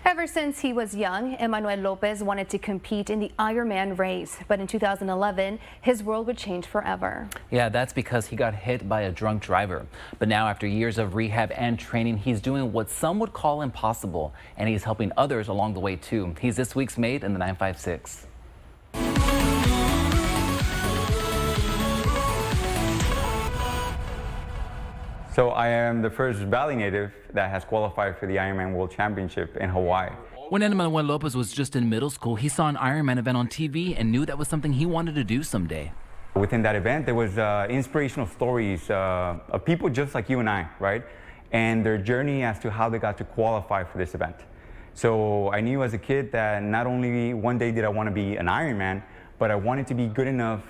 Ever since he was young, Emmanuel Lopez wanted to compete in the Ironman race, but in 2011, his world would change forever. Yeah, that's because he got hit by a drunk driver. But now, after years of rehab and training, he's doing what some would call impossible, and he's helping others along the way too. He's this week's mate in the 956. So I am the first Valley native that has qualified for the Ironman World Championship in Hawaii. When Emmanuel Lopez was just in middle school, he saw an Ironman event on TV and knew that was something he wanted to do someday. Within that event, there was inspirational stories of people just like you and I, right? And their journey as to how they got to qualify for this event. So I knew as a kid that not only one day did I want to be an Ironman, but I wanted to be good enough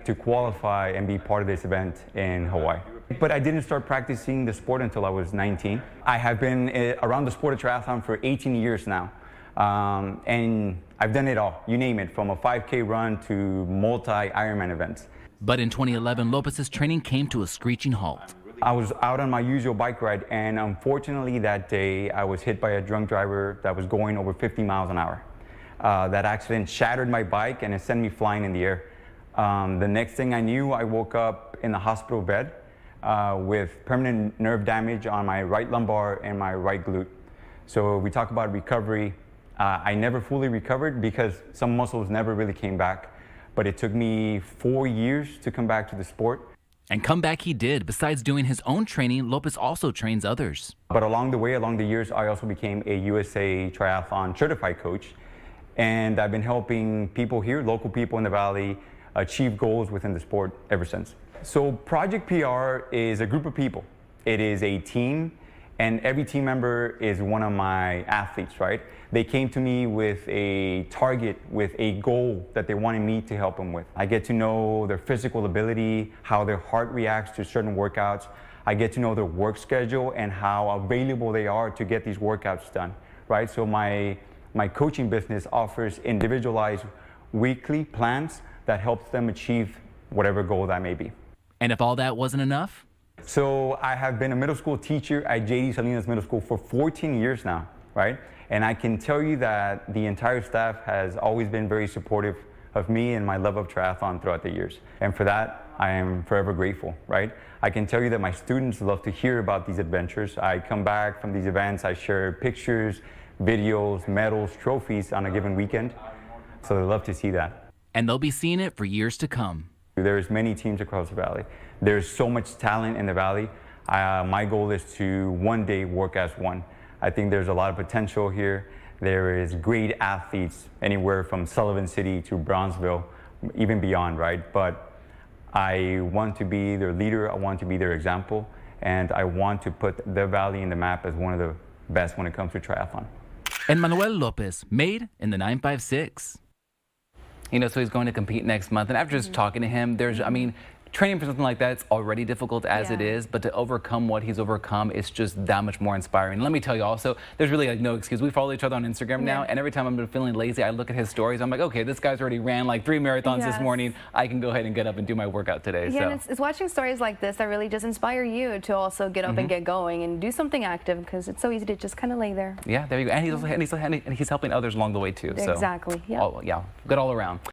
to qualify and be part of this event in Hawaii. But I didn't start practicing the sport until I was 19. I have been around the sport of triathlon for 18 years now. And I've done it all, you name it, from a 5K run to multi-Ironman events. But in 2011, Lopez's training came to a screeching halt. I was out on my usual bike ride, and unfortunately that day I was hit by a drunk driver that was going over 50 miles an hour. That accident shattered my bike and it sent me flying in the air. The next thing I knew, I woke up in the hospital bed with permanent nerve damage on my right lumbar and my right glute. So we talk about recovery. I never fully recovered because some muscles never really came back. But it took me 4 years to come back to the sport. And come back he did. Besides doing his own training, Lopez also trains others. But along the way, along the years, I also became a USA Triathlon certified coach. And I've been helping people here, local people in the Valley, achieve goals within the sport ever since. So Project PR is a group of people. It is a team, and every team member is one of my athletes, right? They came to me with a target, with a goal that they wanted me to help them with. I get to know their physical ability, how their heart reacts to certain workouts. I get to know their work schedule and how available they are to get these workouts done, right? So my coaching business offers individualized weekly plans that helps them achieve whatever goal that may be. And if all that wasn't enough? So I have been a middle school teacher at J.D. Salinas Middle School for 14 years now, right? And I can tell you that the entire staff has always been very supportive of me and my love of triathlon throughout the years. And for that, I am forever grateful, right? I can tell you that my students love to hear about these adventures. I come back from these events, I share pictures, videos, medals, trophies on a given weekend. So they love to see that. And they'll be seeing it for years to come. There's many teams across the Valley. There's so much talent in the Valley. My goal is to one day work as one. I think there's a lot of potential here. There is great athletes anywhere from Sullivan City to Bronzeville, even beyond, right? But I want to be their leader. I want to be their example. And I want to put the Valley in the map as one of the best when it comes to triathlon. Emmanuel Lopez, made in the 956. You know, so he's going to compete next month. And after just talking to him, training for something like that, it's already difficult as it is, but to overcome what he's overcome, it's just that much more inspiring. Let me tell you also, there's really no excuse. We follow each other on Instagram now, and every time I'm feeling lazy, I look at his stories. I'm like, okay, this guy's already ran like 3 marathons this morning. I can go ahead and get up and do my workout today. Yeah, so. and it's watching stories like this that really just inspire you to also get up and get going and do something active, because it's so easy to just kind of lay there. Yeah, there you go. And he's helping others along the way too. Exactly. So, good all around.